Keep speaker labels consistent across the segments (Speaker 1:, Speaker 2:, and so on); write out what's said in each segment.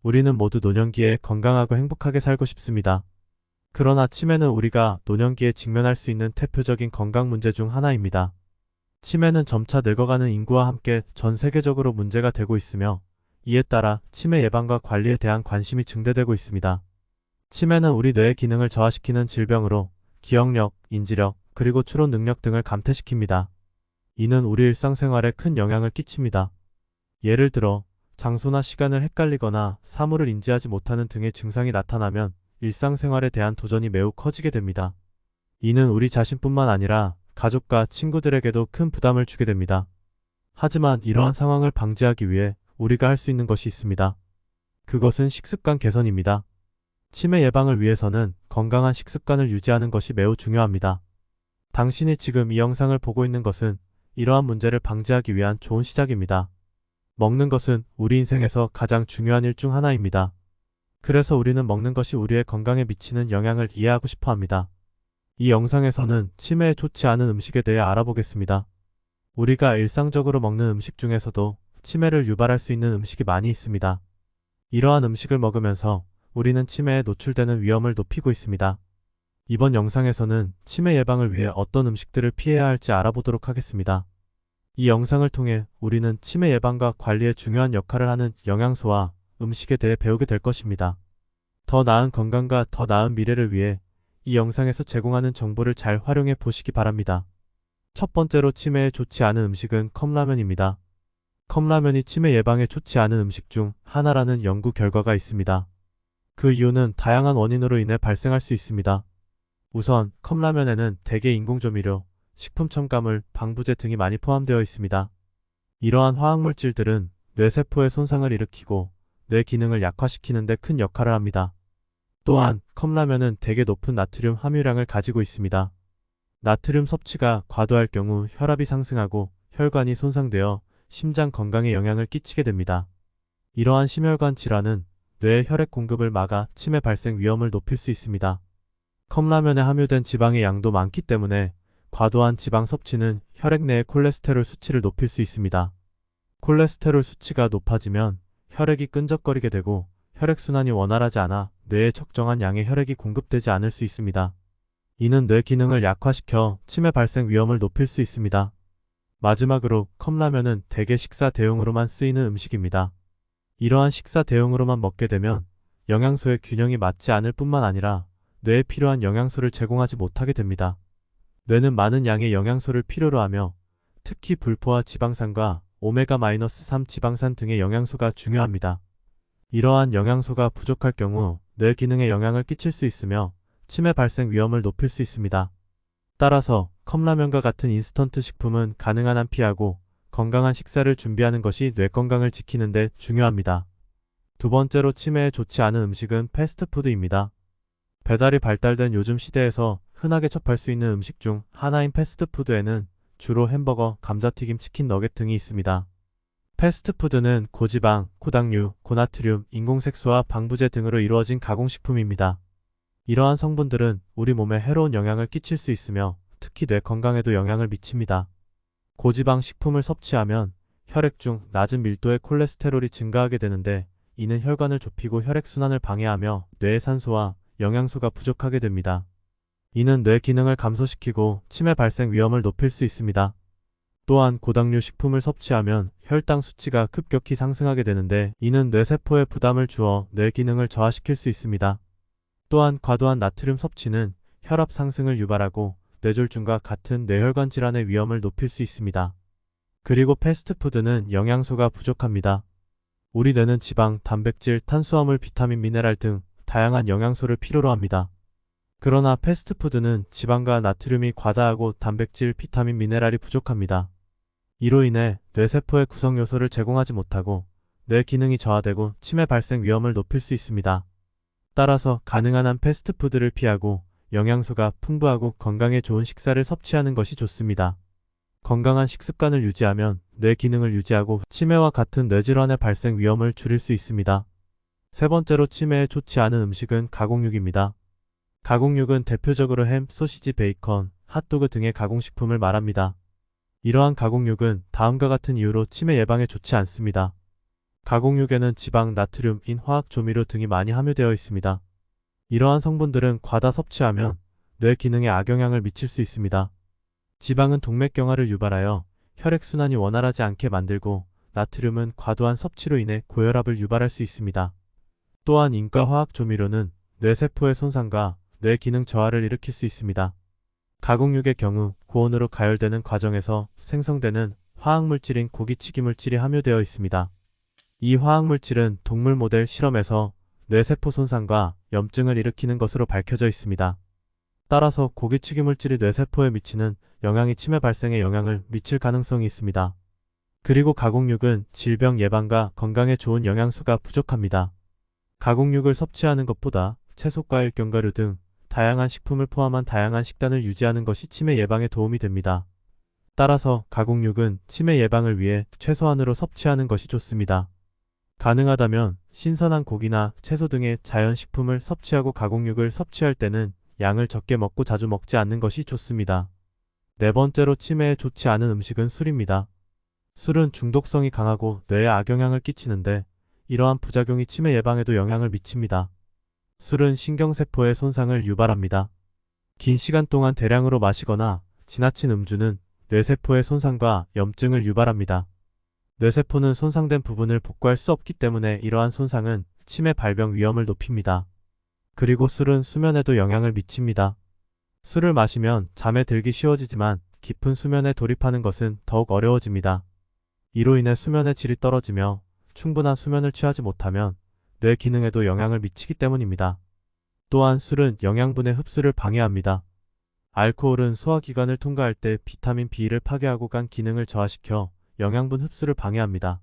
Speaker 1: 우리는 모두 노년기에 건강하고 행복하게 살고 싶습니다. 그러나 치매는 우리가 노년기에 직면할 수 있는 대표적인 건강 문제 중 하나입니다. 치매는 점차 늙어가는 인구와 함께 전 세계적으로 문제가 되고 있으며, 이에 따라 치매 예방과 관리에 대한 관심이 증대되고 있습니다. 치매는 우리 뇌의 기능을 저하시키는 질병으로 기억력, 인지력, 그리고 추론 능력 등을 감퇴시킵니다. 이는 우리 일상생활에 큰 영향을 끼칩니다. 예를 들어 장소나 시간을 헷갈리거나 사물을 인지하지 못하는 등의 증상이 나타나면 일상생활에 대한 도전이 매우 커지게 됩니다. 이는 우리 자신뿐만 아니라 가족과 친구들에게도 큰 부담을 주게 됩니다. 하지만 이러한 상황을 방지하기 위해 우리가 할 수 있는 것이 있습니다. 그것은 식습관 개선입니다. 치매 예방을 위해서는 건강한 식습관을 유지하는 것이 매우 중요합니다. 당신이 지금 이 영상을 보고 있는 것은 이러한 문제를 방지하기 위한 좋은 시작입니다. 먹는 것은 우리 인생에서 가장 중요한 일 중 하나입니다. 그래서 우리는 먹는 것이 우리의 건강에 미치는 영향을 이해하고 싶어 합니다. 이 영상에서는 치매에 좋지 않은 음식에 대해 알아보겠습니다. 우리가 일상적으로 먹는 음식 중에서도 치매를 유발할 수 있는 음식이 많이 있습니다. 이러한 음식을 먹으면서 우리는 치매에 노출되는 위험을 높이고 있습니다. 이번 영상에서는 치매 예방을 위해 어떤 음식들을 피해야 할지 알아보도록 하겠습니다. 이 영상을 통해 우리는 치매 예방과 관리에 중요한 역할을 하는 영양소와 음식에 대해 배우게 될 것입니다. 더 나은 건강과 더 나은 미래를 위해 이 영상에서 제공하는 정보를 잘 활용해 보시기 바랍니다. 첫 번째로 치매에 좋지 않은 음식은 컵라면입니다. 컵라면이 치매 예방에 좋지 않은 음식 중 하나라는 연구 결과가 있습니다. 그 이유는 다양한 원인으로 인해 발생할 수 있습니다. 우선 컵라면에는 대개 인공조미료, 식품 첨가물, 방부제 등이 많이 포함되어 있습니다. 이러한 화학물질들은 뇌세포의 손상을 일으키고 뇌 기능을 약화시키는 데 큰 역할을 합니다. 또한 컵라면은 대개 높은 나트륨 함유량을 가지고 있습니다. 나트륨 섭취가 과도할 경우 혈압이 상승하고 혈관이 손상되어 심장 건강에 영향을 끼치게 됩니다. 이러한 심혈관 질환은 뇌의 혈액 공급을 막아 치매 발생 위험을 높일 수 있습니다. 컵라면에 함유된 지방의 양도 많기 때문에 과도한 지방 섭취는 혈액 내의 콜레스테롤 수치를 높일 수 있습니다. 콜레스테롤 수치가 높아지면 혈액이 끈적거리게 되고 혈액순환이 원활하지 않아 뇌에 적정한 양의 혈액이 공급되지 않을 수 있습니다. 이는 뇌 기능을 약화시켜 치매 발생 위험을 높일 수 있습니다. 마지막으로 컵라면은 대개 식사 대용으로만 쓰이는 음식입니다. 이러한 식사 대용으로만 먹게 되면 영양소의 균형이 맞지 않을 뿐만 아니라 뇌에 필요한 영양소를 제공하지 못하게 됩니다. 뇌는 많은 양의 영양소를 필요로 하며 특히 불포화 지방산과 오메가-3 지방산 등의 영양소가 중요합니다. 이러한 영양소가 부족할 경우 뇌 기능에 영향을 끼칠 수 있으며 치매 발생 위험을 높일 수 있습니다. 따라서 컵라면과 같은 인스턴트 식품은 가능한 한 피하고 건강한 식사를 준비하는 것이 뇌 건강을 지키는 데 중요합니다. 두 번째로 치매에 좋지 않은 음식은 패스트푸드입니다. 배달이 발달된 요즘 시대에서 흔하게 접할 수 있는 음식 중 하나인 패스트푸드에는 주로 햄버거, 감자튀김, 치킨 너겟 등이 있습니다. 패스트푸드는 고지방, 고당류, 고나트륨, 인공색소와 방부제 등으로 이루어진 가공식품입니다. 이러한 성분들은 우리 몸에 해로운 영향을 끼칠 수 있으며 특히 뇌 건강에도 영향을 미칩니다. 고지방 식품을 섭취하면 혈액 중 낮은 밀도의 콜레스테롤이 증가하게 되는데 이는 혈관을 좁히고 혈액순환을 방해하며 뇌의 산소와 영양소가 부족하게 됩니다. 이는 뇌 기능을 감소시키고 치매 발생 위험을 높일 수 있습니다. 또한 고당류 식품을 섭취하면 혈당 수치가 급격히 상승하게 되는데 이는 뇌세포에 부담을 주어 뇌 기능을 저하시킬 수 있습니다. 또한 과도한 나트륨 섭취는 혈압 상승을 유발하고 뇌졸중과 같은 뇌혈관 질환의 위험을 높일 수 있습니다. 그리고 패스트푸드는 영양소가 부족합니다. 우리 뇌는 지방, 단백질, 탄수화물, 비타민, 미네랄 등 다양한 영양소를 필요로 합니다. 그러나 패스트푸드는 지방과 나트륨이 과다하고 단백질, 비타민, 미네랄이 부족합니다. 이로 인해 뇌세포의 구성요소를 제공하지 못하고 뇌 기능이 저하되고 치매 발생 위험을 높일 수 있습니다. 따라서 가능한 한 패스트푸드를 피하고 영양소가 풍부하고 건강에 좋은 식사를 섭취하는 것이 좋습니다. 건강한 식습관을 유지하면 뇌 기능을 유지하고 치매와 같은 뇌질환의 발생 위험을 줄일 수 있습니다. 세 번째로 치매에 좋지 않은 음식은 가공육입니다. 가공육은 대표적으로 햄, 소시지, 베이컨, 핫도그 등의 가공식품을 말합니다. 이러한 가공육은 다음과 같은 이유로 치매 예방에 좋지 않습니다. 가공육에는 지방, 나트륨, 인, 화학 조미료 등이 많이 함유되어 있습니다. 이러한 성분들은 과다 섭취하면 뇌 기능에 악영향을 미칠 수 있습니다. 지방은 동맥경화를 유발하여 혈액순환이 원활하지 않게 만들고, 나트륨은 과도한 섭취로 인해 고혈압을 유발할 수 있습니다. 또한 인과 화학 조미료는 뇌세포의 손상과 뇌 기능 저하를 일으킬 수 있습니다. 가공육의 경우 고온으로 가열되는 과정에서 생성되는 화학물질인 고기치기물질이 함유되어 있습니다. 이 화학물질은 동물 모델 실험에서 뇌세포 손상과 염증을 일으키는 것으로 밝혀져 있습니다. 따라서 고기치기물질이 뇌세포에 미치는 영향이 치매 발생에 영향을 미칠 가능성이 있습니다. 그리고 가공육은 질병 예방과 건강에 좋은 영양소가 부족합니다. 가공육을 섭취하는 것보다 채소, 과일, 견과류 등 다양한 식품을 포함한 다양한 식단을 유지하는 것이 치매 예방에 도움이 됩니다. 따라서 가공육은 치매 예방을 위해 최소한으로 섭취하는 것이 좋습니다. 가능하다면 신선한 고기나 채소 등의 자연식품을 섭취하고 가공육을 섭취할 때는 양을 적게 먹고 자주 먹지 않는 것이 좋습니다. 네 번째로 치매에 좋지 않은 음식은 술입니다. 술은 중독성이 강하고 뇌에 악영향을 끼치는데 이러한 부작용이 치매 예방에도 영향을 미칩니다. 술은 신경세포의 손상을 유발합니다. 긴 시간 동안 대량으로 마시거나 지나친 음주는 뇌세포의 손상과 염증을 유발합니다. 뇌세포는 손상된 부분을 복구할 수 없기 때문에 이러한 손상은 치매 발병 위험을 높입니다. 그리고 술은 수면에도 영향을 미칩니다. 술을 마시면 잠에 들기 쉬워지지만 깊은 수면에 돌입하는 것은 더욱 어려워집니다. 이로 인해 수면의 질이 떨어지며 충분한 수면을 취하지 못하면 뇌 기능에도 영향을 미치기 때문입니다. 또한 술은 영양분의 흡수를 방해합니다. 알코올은 소화기관을 통과할 때 비타민 B를 파괴하고 간 기능을 저하시켜 영양분 흡수를 방해합니다.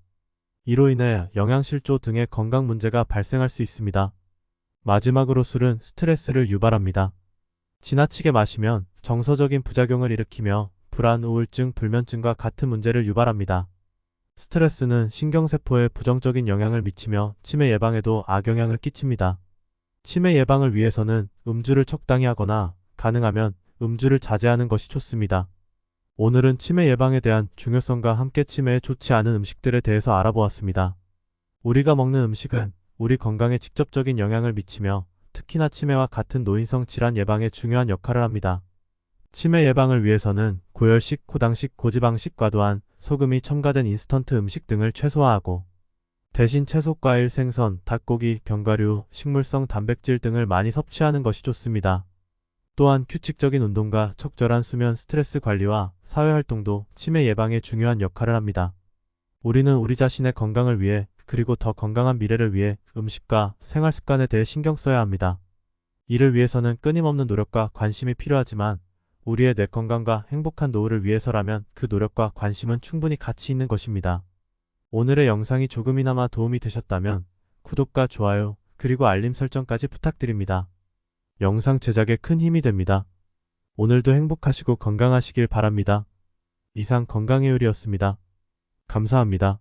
Speaker 1: 이로 인해 영양실조 등의 건강 문제가 발생할 수 있습니다. 마지막으로 술은 스트레스를 유발합니다. 지나치게 마시면 정서적인 부작용을 일으키며 불안, 우울증, 불면증과 같은 문제를 유발합니다. 스트레스는 신경세포에 부정적인 영향을 미치며 치매 예방에도 악영향을 끼칩니다. 치매 예방을 위해서는 음주를 적당히 하거나 가능하면 음주를 자제하는 것이 좋습니다. 오늘은 치매 예방에 대한 중요성과 함께 치매에 좋지 않은 음식들에 대해서 알아보았습니다. 우리가 먹는 음식은 우리 건강에 직접적인 영향을 미치며 특히나 치매와 같은 노인성 질환 예방에 중요한 역할을 합니다. 치매 예방을 위해서는 고열식, 고당식, 고지방식, 과도한 소금이 첨가된 인스턴트 음식 등을 최소화하고 대신 채소, 과일, 생선, 닭고기, 견과류, 식물성 단백질 등을 많이 섭취하는 것이 좋습니다. 또한 규칙적인 운동과 적절한 수면, 스트레스 관리와 사회활동도 치매 예방에 중요한 역할을 합니다. 우리는 우리 자신의 건강을 위해 그리고 더 건강한 미래를 위해 음식과 생활습관에 대해 신경 써야 합니다. 이를 위해서는 끊임없는 노력과 관심이 필요하지만 우리의 뇌 건강과 행복한 노후를 위해서라면 그 노력과 관심은 충분히 가치 있는 것입니다. 오늘의 영상이 조금이나마 도움이 되셨다면 구독과 좋아요 그리고 알림 설정까지 부탁드립니다. 영상 제작에 큰 힘이 됩니다. 오늘도 행복하시고 건강하시길 바랍니다. 이상 건강의 요리였습니다. 감사합니다.